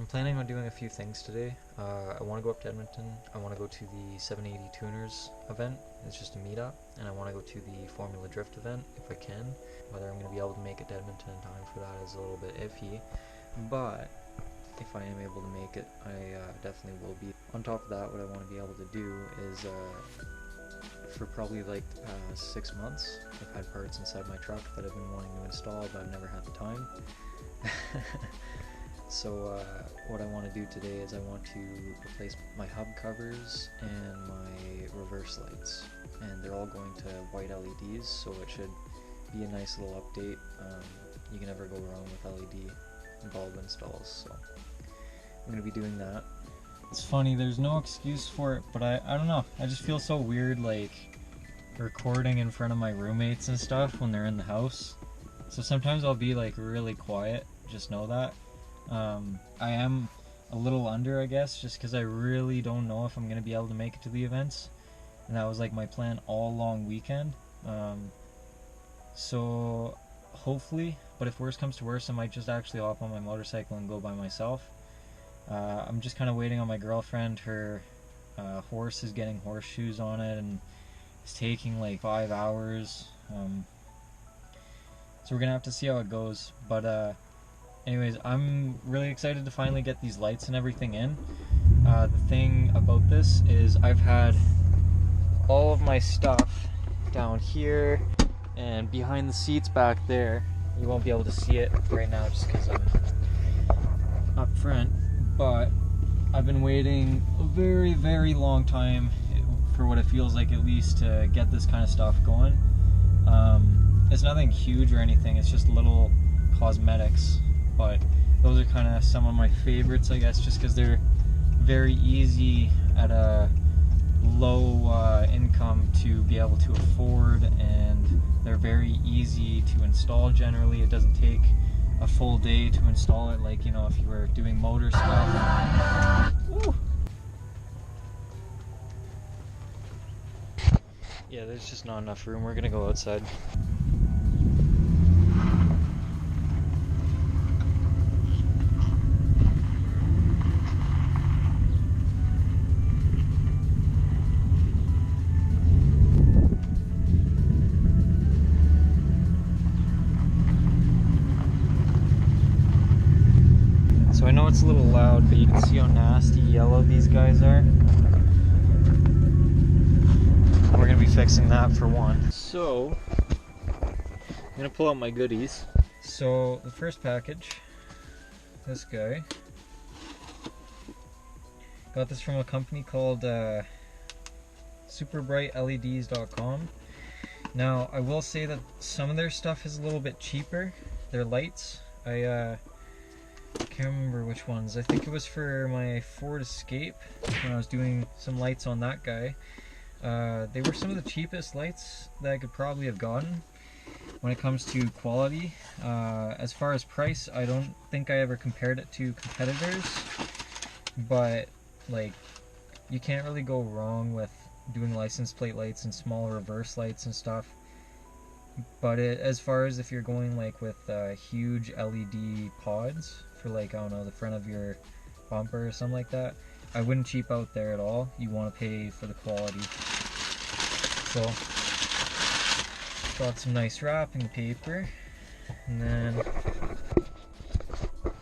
I'm planning on doing a few things today. I want to go up to Edmonton. I want to go to the 780 Tuners event. It's just a meetup, and I want to go to the Formula Drift event if I can. Whether I'm going to be able to make it to Edmonton in time for that is a little bit iffy, but if I am able to make it, I definitely will be. On top of that, what I want to be able to do is, for probably like 6 months, I've had parts inside my truck that I've been wanting to install, but I've never had the time. So what I want to do today is I want to replace my hub covers and my reverse lights, and they're all going to white LEDs, so it should be a nice little update. You can never go wrong with LED bulb installs, so I'm going to be doing that. It's funny, there's no excuse for it, but I don't know, I just feel so weird like recording in front of my roommates and stuff when they're in the house. So sometimes I'll be like really quiet, just know that. I am a little under, I guess, just because I really don't know if I'm going to be able to make it to the events, and that was like my plan all long weekend. So hopefully, but if worse comes to worse, I might just actually hop on my motorcycle and go by myself. I'm just kind of waiting on my girlfriend. Her horse is getting horseshoes on it, and it's taking like 5 hours. So we're gonna have to see how it goes, but anyways, I'm really excited to finally get these lights and everything in. The thing about this is I've had all of my stuff down here and behind the seats back there. You won't be able to see it right now just because I'm up front, but I've been waiting a very, very long time for what it feels like, at least, to get this kind of stuff going. It's nothing huge or anything, it's just little cosmetics, but those are kind of some of my favorites, I guess, just because they're very easy at a low income to be able to afford, and they're very easy to install generally. It doesn't take a full day to install it, like, you know, if you were doing motor stuff. Woo! Yeah, there's just not enough room. We're gonna go outside. So I know it's a little loud, but you can see how nasty yellow these guys are. We're going to be fixing that for one. So, I'm going to pull out my goodies. So, the first package, this guy. Got this from a company called superbrightleds.com. Now, I will say that some of their stuff is a little bit cheaper. Their lights, I can't remember which ones. I think it was for my Ford Escape when I was doing some lights on that guy. They were some of the cheapest lights that I could probably have gotten when it comes to quality. As far as price, I don't think I ever compared it to competitors, but like, you can't really go wrong with doing license plate lights and small reverse lights and stuff. But as far as if you're going like with huge LED pods for, like, I don't know, the front of your bumper or something like that, I wouldn't cheap out there at all. You want to pay for the quality. So, got some nice wrapping paper, and then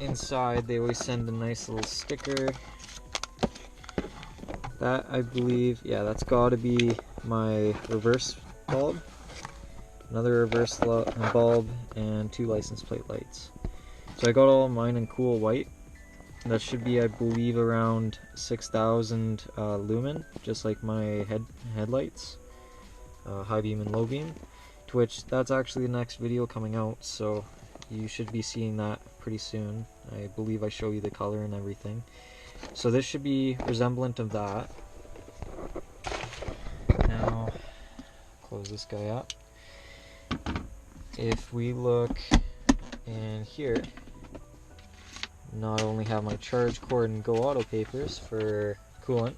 inside they always send a nice little sticker. That, I believe, yeah, that's got to be my reverse bulb. Another reverse bulb, and 2 license plate lights. So I got all mine in cool white. That should be, I believe, around 6,000 lumen, just like my headlights, high beam and low beam. To which, that's actually the next video coming out, so you should be seeing that pretty soon. I believe I show you the color and everything. So this should be resemblant of that. Now, close this guy up. If we look in here, not only have my charge cord and Go Auto papers for coolant,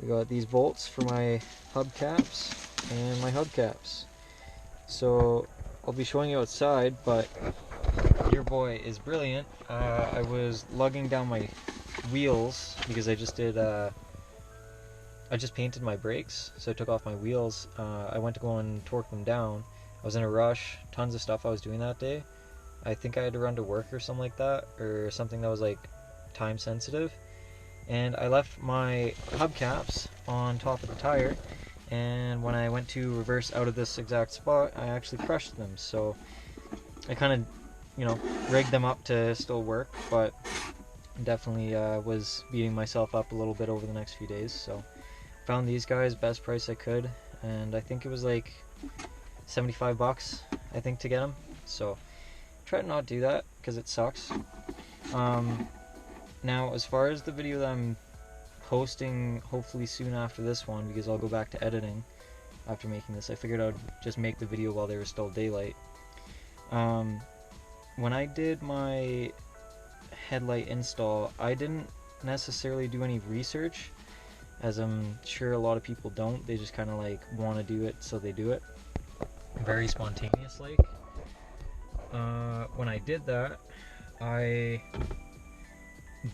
we got these bolts for my hubcaps and my hubcaps. So I'll be showing you outside, but your boy is brilliant. I was lugging down my wheels because I just painted my brakes, so I took off my wheels. I went to go and torque them down. I was in a rush, tons of stuff I was doing that day. I think I had to run to work or something like that, or something that was like time sensitive. And I left my hubcaps on top of the tire, and when I went to reverse out of this exact spot, I actually crushed them. So I kind of, you know, rigged them up to still work, but definitely was beating myself up a little bit over the next few days. So found these guys, best price I could, and I think it was like 75 bucks, I think, to get them. So try to not do that because it sucks. Now, as far as the video that I'm posting hopefully soon after this one, because I'll go back to editing after making this, I figured I'd just make the video while there was still daylight. When I did my headlight install, I didn't necessarily do any research, as I'm sure a lot of people don't. They just kind of like want to do it, so they do it. Very spontaneous like. When I did that,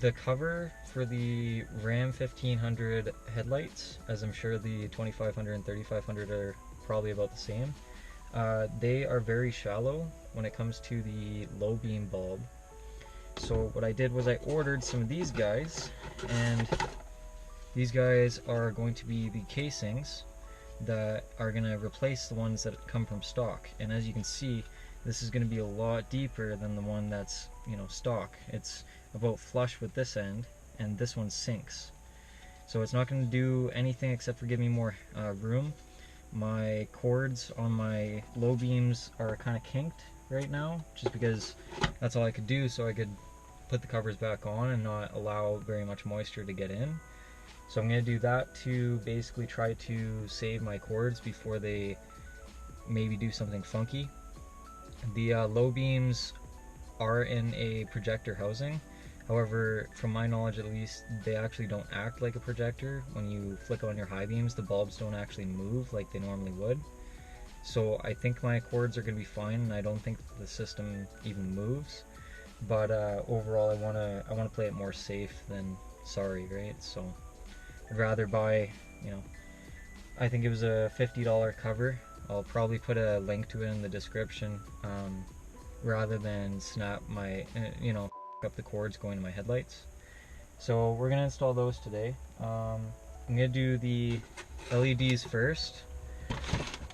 the cover for the Ram 1500 headlights, as I'm sure the 2500 and 3500 are probably about the same, they are very shallow when it comes to the low beam bulb. So what I did was I ordered some of these guys, and these guys are going to be the casings that are going to replace the ones that come from stock. And as you can see, this is going to be a lot deeper than the one that's, you know, stock. It's about flush with this end, and this one sinks. So it's not going to do anything except for give me more room. My cords on my low beams are kind of kinked right now, just because that's all I could do, so I could put the covers back on and not allow very much moisture to get in. So I'm going to do that to basically try to save my cords before they maybe do something funky. The low beams are in a projector housing. However, from my knowledge at least, they actually don't act like a projector. When you flick on your high beams, the bulbs don't actually move like they normally would. So I think my cords are going to be fine, and I don't think the system even moves. But overall, I want to play it more safe than sorry, right? So I'd rather buy, you know, I think it was a $50 cover. I'll probably put a link to it in the description, rather than snap my, you know, up the cords going to my headlights. So we're gonna install those today. I'm gonna do the LEDs first,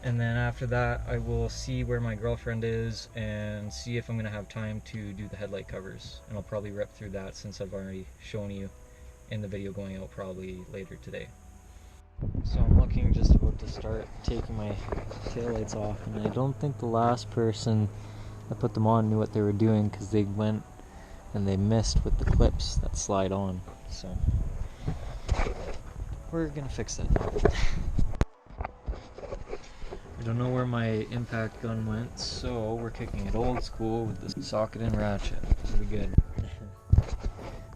and then after that I will see where my girlfriend is and see if I'm gonna have time to do the headlight covers, and I'll probably rip through that since I've already shown you in the video going out probably later today. So I'm looking just about to start taking my taillights off, and I don't think the last person that put them on knew what they were doing, because they went and they missed with the clips that slide on. So we're gonna fix that. I don't know where my impact gun went, so we're kicking it old school with the socket and ratchet. It'll be good.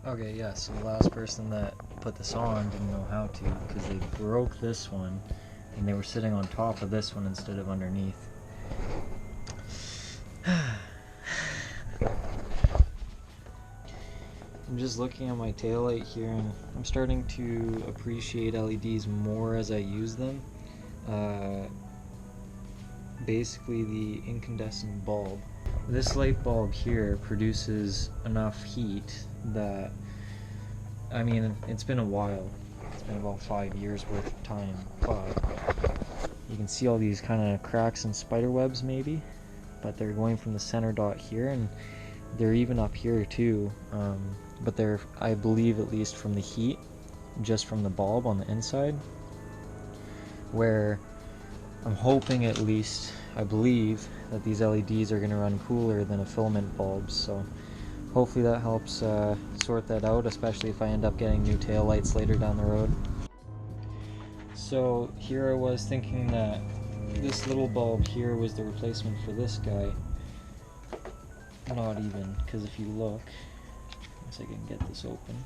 Okay, yeah, so the last person that put this on didn't know how to, because they broke this one and they were sitting on top of this one instead of underneath. I'm just looking at my taillight here, and I'm starting to appreciate LEDs more as I use them. Basically the incandescent bulb. This light bulb here produces enough heat that, I mean, it's been a while. It's been about 5 years worth of time, but you can see all these kind of cracks and spider webs maybe, but they're going from the center dot here, and they're even up here too, but they're, I believe, at least from the heat, just from the bulb on the inside, where I'm hoping, at least I believe, that these LEDs are going to run cooler than a filament bulb. So hopefully that helps sort that out, especially if I end up getting new taillights later down the road. So here I was thinking that this little bulb here was the replacement for this guy. Not even, because if you look, once I can get this open,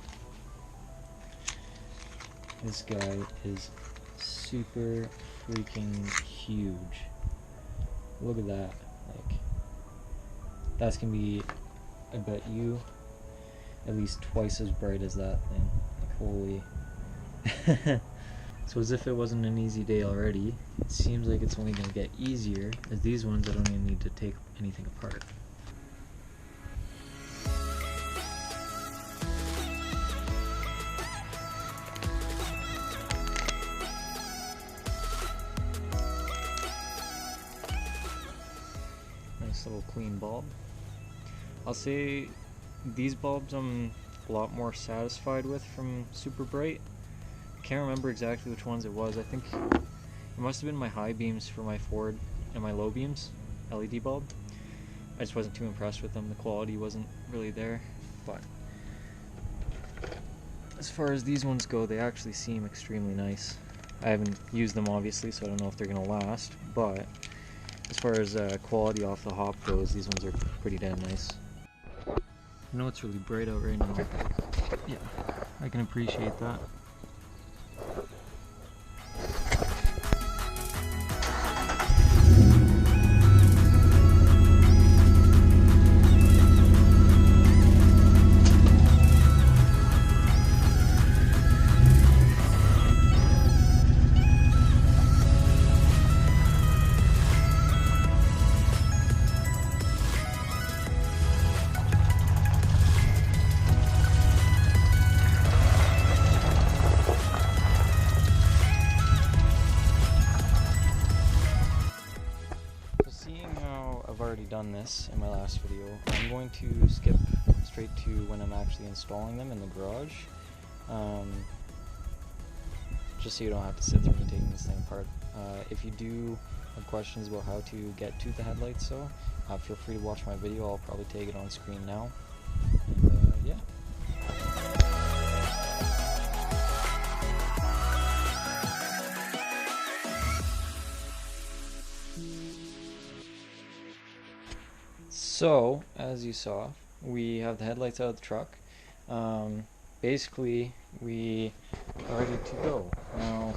this guy is super freaking huge. Look at that. Like, that's gonna be I bet you at least twice as bright as that thing. Like, holy. So as if it wasn't an easy day already, it seems like it's only going to get easier, as these ones I don't even need to take anything apart. Nice little clean bulb. I'll say these bulbs I'm a lot more satisfied with from Super Bright. Can't remember exactly which ones it was. I think it must have been my high beams for my forward and my low beams LED bulb. I just wasn't too impressed with them. The quality wasn't really there. But as far as these ones go, they actually seem extremely nice. I haven't used them obviously, so I don't know if they're gonna last, but as far as quality off the hop goes, these ones are pretty damn nice. I know it's really bright out right now. Yeah, I can appreciate that. Done this in my last video, I'm going to skip straight to when I'm actually installing them in the garage, just so you don't have to sit through me taking this thing apart. If you do have questions about how to get to the headlights, so feel free to watch my video. I'll probably take it on screen now, and yeah. So, as you saw, we have the headlights out of the truck. Basically, we are ready to go. Now,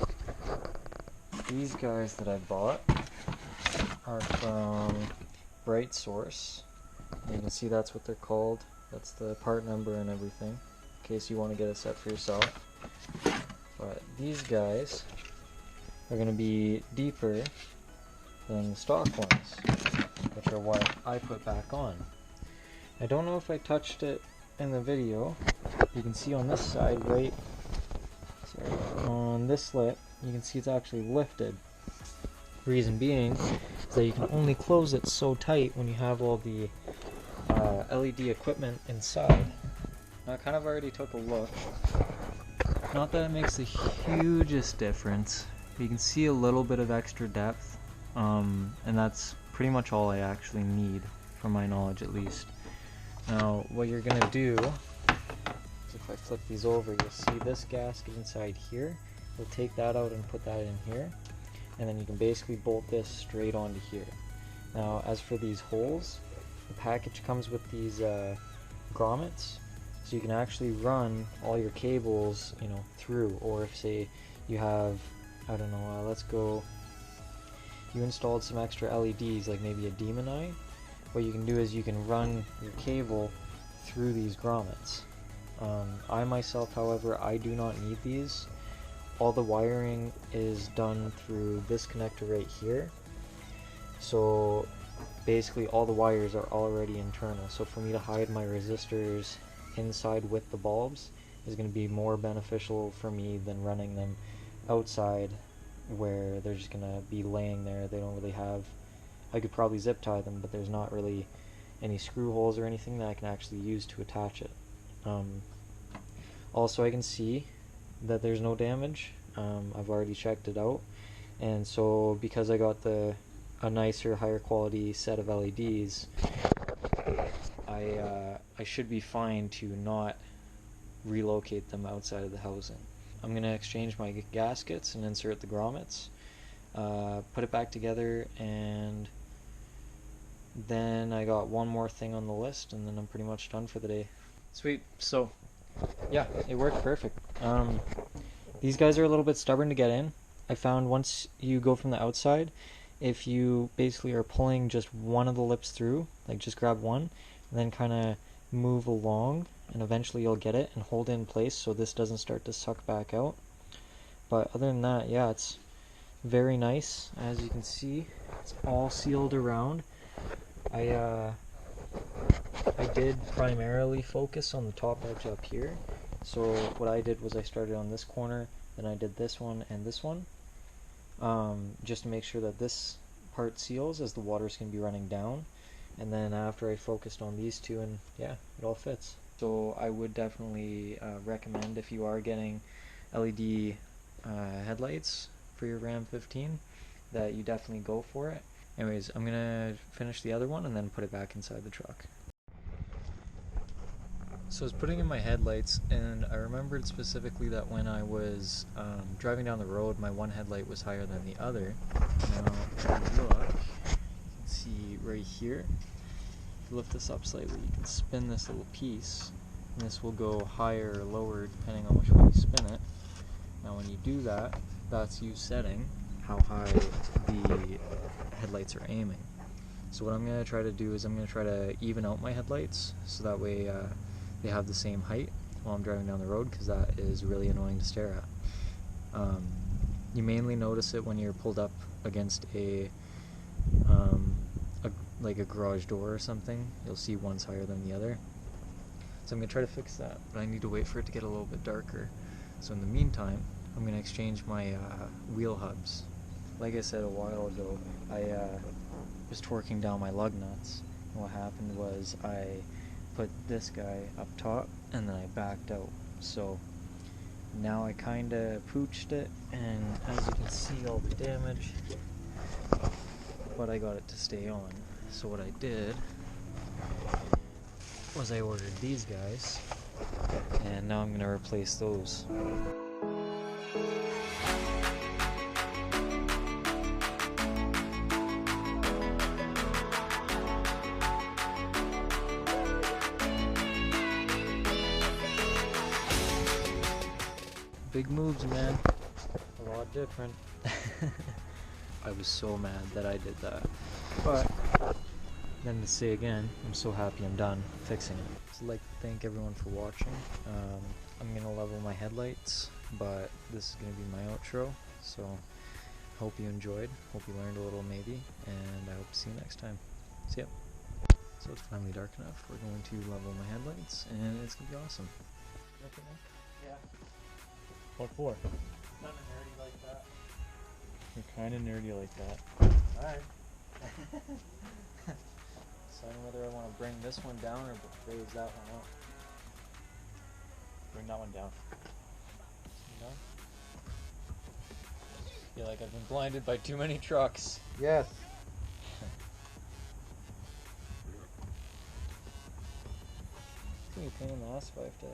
these guys that I bought are from Bright Source. You can see that's what they're called. That's the part number and everything, in case you want to get a set for yourself. But these guys are going to be deeper than the stock ones, which are what I put back on. I don't know if I touched it in the video. You can see on this side, right, on this lip, you can see it's actually lifted. Reason being is that you can only close it so tight when you have all the LED equipment inside. Now I kind of already took a look. Not that it makes the hugest difference, but you can see a little bit of extra depth, and that's pretty much all I actually need, from my knowledge at least. Now what you're gonna do is, if I flip these over, you'll see this gasket inside here. We'll take that out and put that in here, and then you can basically bolt this straight onto here. Now as for these holes, the package comes with these grommets, so you can actually run all your cables, you know, through. Or if, say, you have, I don't know, let's go, you installed some extra LEDs, like maybe a demon eye, what you can do is you can run your cable through these grommets. I myself, however, I do not need these. All the wiring is done through this connector right here. So basically all the wires are already internal. So for me to hide my resistors inside with the bulbs is going to be more beneficial for me than running them outside, where they're just gonna be laying there. They don't really have, I could probably zip tie them, but there's not really any screw holes or anything that I can actually use to attach it. Also, I can see that there's no damage. I've already checked it out, and so because I got a nicer, higher quality set of LEDs, I should be fine to not relocate them outside of the housing. I'm going to exchange my gaskets and insert the grommets, put it back together, and then I got one more thing on the list, and then I'm pretty much done for the day. Sweet. So yeah, it worked perfect. These guys are a little bit stubborn to get in. I found once you go from the outside, if you basically are pulling just one of the lips through, like just grab one, and then kind of move along, and eventually you'll get it and hold it in place so this doesn't start to suck back out. But other than that, yeah, it's very nice. As you can see, it's all sealed around. I did primarily focus on the top edge up here. So what I did was I started on this corner, then I did this one and this one, just to make sure that this part seals as the water's going to be running down. And then after I focused on these two, and yeah, it all fits. So I would definitely recommend, if you are getting LED headlights for your Ram 15, that you definitely go for it. Anyways, I'm gonna finish the other one and then put it back inside the truck. So I was putting in my headlights, and I remembered specifically that when I was driving down the road, my one headlight was higher than the other. Now, if you look, you can see right here, if you lift this up slightly, you can spin this little piece, and this will go higher or lower depending on which way you spin it. Now when you do that, that's you setting how high the headlights are aiming. So what I'm going to try to do is I'm going to try to even out my headlights so that way they have the same height while I'm driving down the road, because that is really annoying to stare at. You mainly notice it when you're pulled up against like a garage door or something. You'll see one's higher than the other. So I'm going to try to fix that, but I need to wait for it to get a little bit darker. So in the meantime, I'm going to exchange my wheel hubs. Like I said a while ago, I was torquing down my lug nuts, and what happened was I put this guy up top and then I backed out. So now I kinda pooched it, and as you can see, all the damage, but I got it to stay on. So what I did was I ordered these guys, and now I'm gonna replace those. Big moves, man. A lot different. I was so mad that I did that. But then to say again, I'm so happy I'm done fixing it. So I'd like to thank everyone for watching. I'm gonna level my headlights, but this is gonna be my outro. So hope you enjoyed. Hope you learned a little maybe, and I hope to see you next time. See ya. So it's finally dark enough. We're going to level my headlights, and it's gonna be awesome. Yeah. What for? Kinda nerdy like that. You're kinda nerdy like that. Alright. Deciding whether I want to bring this one down or raise that one up. Bring that one down. You know? I feel like I've been blinded by too many trucks. Yes. It's gonna be a pain in the ass if I have to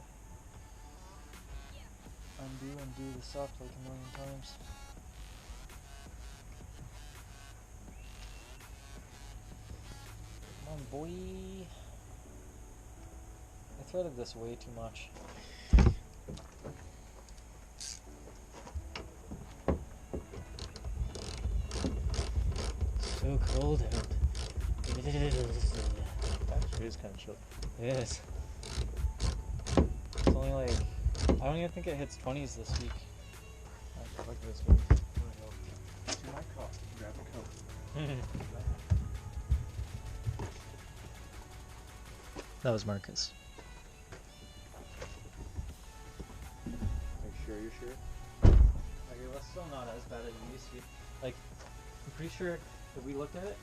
undo and do this up like a million times. Come on, boy. I threaded this way too much. So cold out. It is. Actually, it is kind of chilly. It is. It's only like, I don't even think it hits 20s this week. Look at this one. To my car. Grab a coat. That was Marcus. Are you sure you're sure? Okay, that's still not as bad as it used to be. Like, I'm pretty sure if we looked at it,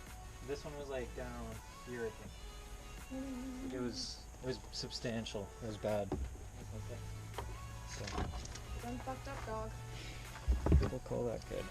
this one was like down here, I think. It was substantial. It was bad. Okay. So, Done fucked up, dog. we'll call that good.